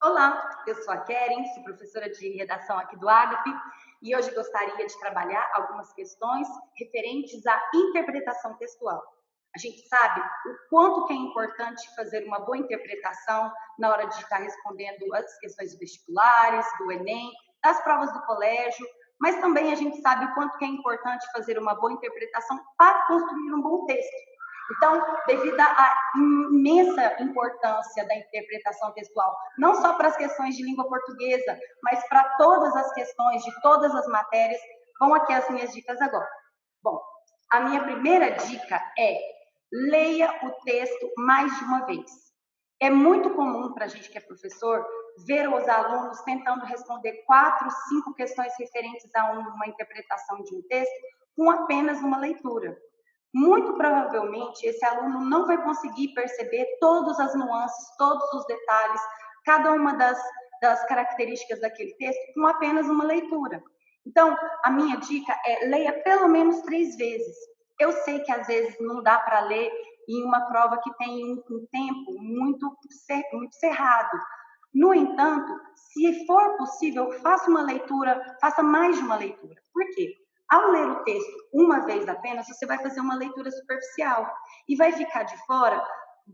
Olá, eu sou a Keren, sou professora de redação aqui do Agape e hoje gostaria de trabalhar algumas questões referentes à interpretação textual. A gente sabe o quanto que é importante fazer uma boa interpretação na hora de estar respondendo as questões vestibulares, do Enem, das provas do colégio, mas também a gente sabe o quanto que é importante fazer uma boa interpretação para construir um bom texto. Então, devido à imensa importância da interpretação textual, não só para as questões de língua portuguesa, mas para todas as questões de todas as matérias, vão aqui as minhas dicas agora. Bom, a minha primeira dica é: leia o texto mais de uma vez. É muito comum para a gente que é professor ver os alunos tentando responder 4, 5 questões referentes a uma interpretação de um texto com apenas uma leitura. Muito provavelmente esse aluno não vai conseguir perceber todas as nuances, todos os detalhes, cada uma das características daquele texto com apenas uma leitura. Então, a minha dica é: leia pelo menos 3 vezes. Eu sei que às vezes não dá para ler em uma prova que tem um tempo muito cerrado. No entanto, se for possível, faça uma leitura, faça mais de uma leitura. Por quê? Ao ler o texto uma vez apenas, você vai fazer uma leitura superficial e vai ficar de fora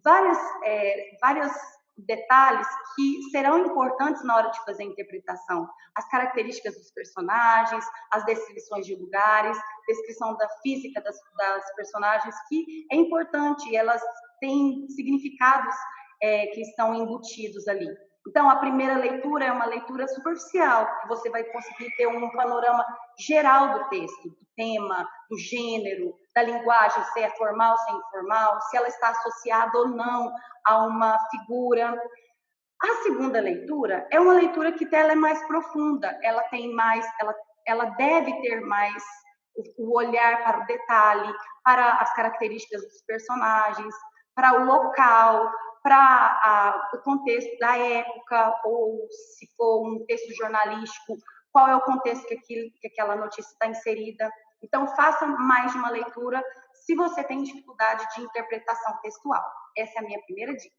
vários detalhes que serão importantes na hora de fazer a interpretação. As características dos personagens, as descrições de lugares, descrição da física das personagens, que é importante, e elas têm significados que estão embutidos ali. Então, a primeira leitura é uma leitura superficial, que você vai conseguir ter um panorama geral do texto, do tema, do gênero, da linguagem, se é formal, se é informal, se ela está associada ou não a uma figura. A segunda leitura é uma leitura que ela é mais profunda, ela tem mais, ela deve ter mais o olhar para o detalhe, para as características dos personagens, para o local, para o contexto da época, ou se for um texto jornalístico, qual é o contexto que aquela notícia está inserida. Então, faça mais de uma leitura se você tem dificuldade de interpretação textual. Essa é a minha primeira dica.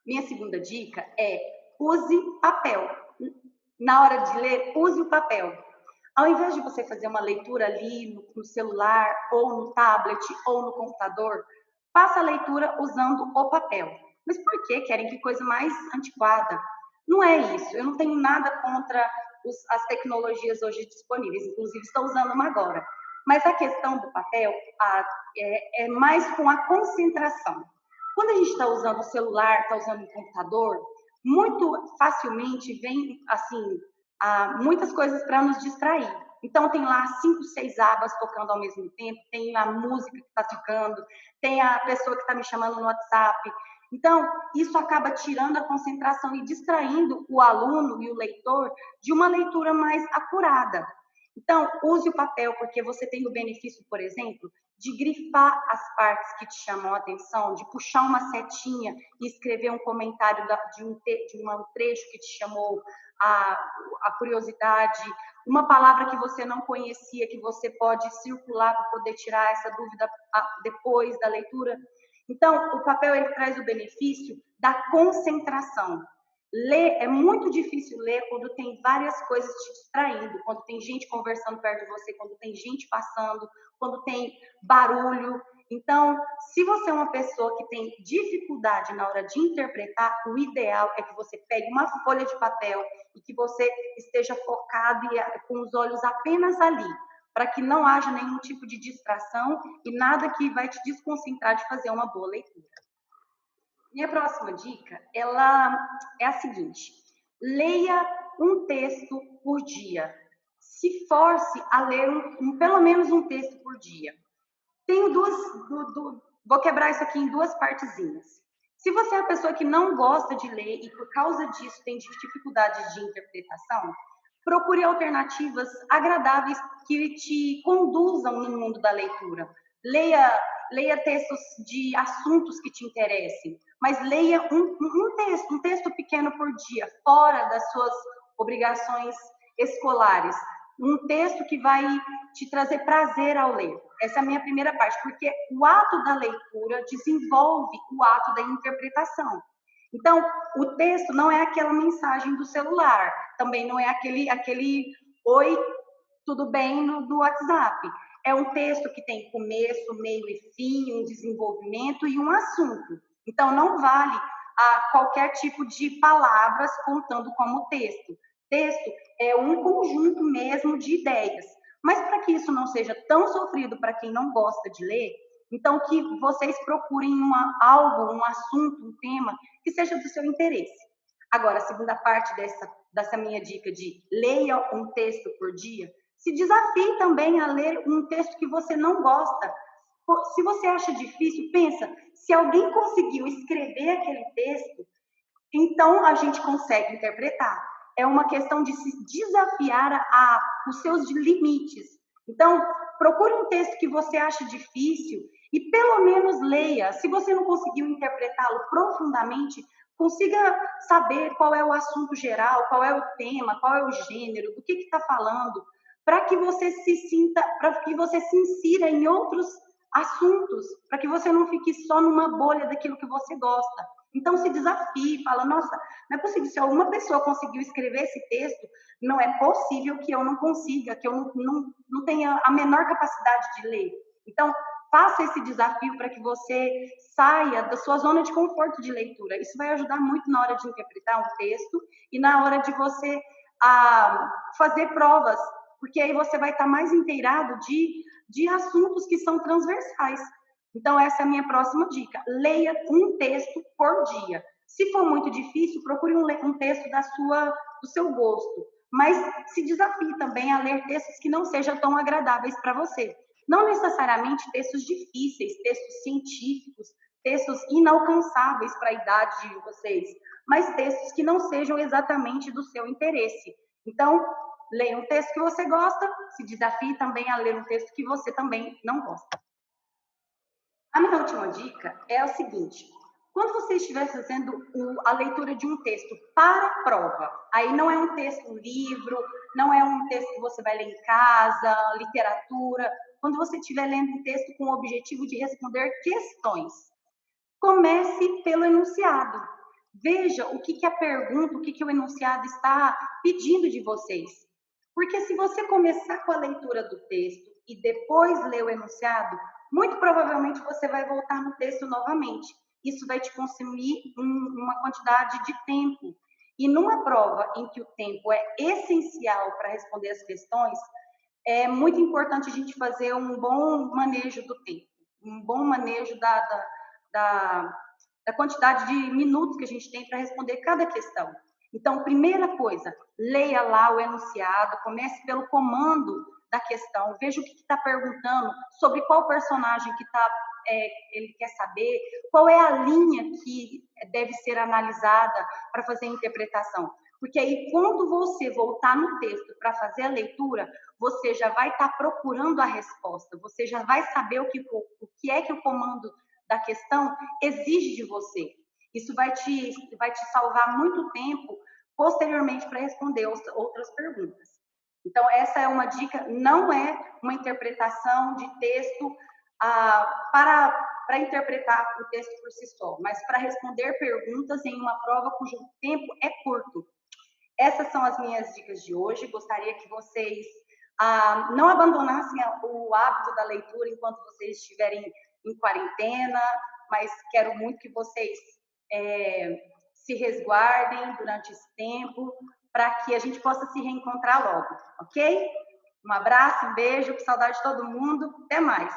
Minha segunda dica é: use papel. Na hora de ler, use o papel. Ao invés de você fazer uma leitura ali no celular, ou no tablet, ou no computador, faça a leitura usando o papel. Mas por que querem que coisa mais antiquada? Não é isso. Eu não tenho nada contra as tecnologias hoje disponíveis, inclusive estou usando uma agora. Mas a questão do papel é mais com a concentração. Quando a gente está usando o celular, está usando o computador, muito facilmente vem, assim, muitas coisas para nos distrair. Então, tem lá 5, 6 abas tocando ao mesmo tempo, tem a música que está tocando, tem a pessoa que está me chamando no WhatsApp. Então, isso acaba tirando a concentração e distraindo o aluno e o leitor de uma leitura mais acurada. Então, use o papel, porque você tem o benefício, por exemplo, de grifar as partes que te chamam a atenção, de puxar uma setinha e escrever um comentário de um trecho que te chamou a curiosidade, uma palavra que você não conhecia, que você pode circular para poder tirar essa dúvida depois da leitura. Então, o papel ele traz o benefício da concentração. Ler é muito difícil ler quando tem várias coisas te distraindo, quando tem gente conversando perto de você, quando tem gente passando, quando tem barulho. Então, se você é uma pessoa que tem dificuldade na hora de interpretar, o ideal é que você pegue uma folha de papel e que você esteja focado e com os olhos apenas ali, para que não haja nenhum tipo de distração e nada que vai te desconcentrar de fazer uma boa leitura. Minha próxima dica, ela é a seguinte: leia um texto por dia. Se force a ler pelo menos um texto por dia. Tenho vou quebrar isso aqui em 2 partezinhas. Se você é uma pessoa que não gosta de ler e por causa disso tem dificuldades de interpretação, procure alternativas agradáveis que te conduzam no mundo da leitura. Leia textos de assuntos que te interessem, mas leia um texto pequeno por dia, fora das suas obrigações escolares. Um texto que vai te trazer prazer ao ler. Essa é a minha primeira parte, porque o ato da leitura desenvolve o ato da interpretação. Então, o texto não é aquela mensagem do celular, também não é aquele oi, tudo bem no WhatsApp. É um texto que tem começo, meio e fim, um desenvolvimento e um assunto. Então, não vale qualquer tipo de palavras contando como texto. Texto é um conjunto mesmo de ideias. Mas para que isso não seja tão sofrido para quem não gosta de ler, então que vocês procurem algo, um assunto, um tema que seja do seu interesse. Agora, a segunda parte dessa minha dica de leia um texto por dia, se desafie também a ler um texto que você não gosta. Se você acha difícil, pensa, se alguém conseguiu escrever aquele texto, então a gente consegue interpretar. É uma questão de se desafiar os seus limites. Então, procure um texto que você acha difícil e pelo menos leia. Se você não conseguiu interpretá-lo profundamente, consiga saber qual é o assunto geral, qual é o tema, qual é o gênero, do que está falando, para que você se sinta, para que você se insira em outros assuntos, para que você não fique só numa bolha daquilo que você gosta. Então se desafie, fala, nossa, não é possível, se alguma pessoa conseguiu escrever esse texto, não é possível que eu não consiga, que eu não tenha a menor capacidade de ler. Então, faça esse desafio para que você saia da sua zona de conforto de leitura. Isso vai ajudar muito na hora de interpretar um texto e na hora de você fazer provas, porque aí você vai estar mais inteirado de assuntos que são transversais. Então, essa é a minha próxima dica. Leia um texto por dia. Se for muito difícil, procure um texto do seu gosto. Mas se desafie também a ler textos que não sejam tão agradáveis para você. Não necessariamente textos difíceis, textos científicos, textos inalcançáveis para a idade de vocês, mas textos que não sejam exatamente do seu interesse. Então, leia um texto que você gosta, se desafie também a ler um texto que você também não gosta. A minha última dica é o seguinte: quando você estiver fazendo a leitura de um texto para a prova, aí não é um texto, um livro, não é um texto que você vai ler em casa, literatura, quando você estiver lendo um texto com o objetivo de responder questões, comece pelo enunciado. Veja o que a pergunta, o que o enunciado está pedindo de vocês. Porque se você começar com a leitura do texto e depois ler o enunciado, muito provavelmente você vai voltar no texto novamente. Isso vai te consumir uma quantidade de tempo. E numa prova em que o tempo é essencial para responder as questões, é muito importante a gente fazer um bom manejo do tempo, um bom manejo da quantidade de minutos que a gente tem para responder cada questão. Então, primeira coisa, leia lá o enunciado, comece pelo comando da questão, veja o que está perguntando, sobre qual personagem que ele quer saber, qual é a linha que deve ser analisada para fazer a interpretação. Porque aí, quando você voltar no texto para fazer a leitura, você já vai estar procurando a resposta, você já vai saber o que é que o comando da questão exige de você. Isso vai te salvar muito tempo posteriormente para responder outras perguntas. Então, essa é uma dica, não é uma interpretação de texto para interpretar o texto por si só, mas para responder perguntas em uma prova cujo tempo é curto. Essas são as minhas dicas de hoje. Gostaria que vocês não abandonassem o hábito da leitura enquanto vocês estiverem em quarentena, mas quero muito que vocês se resguardem durante esse tempo, para que a gente possa se reencontrar logo, ok? Um abraço, um beijo, com saudade de todo mundo. Até mais!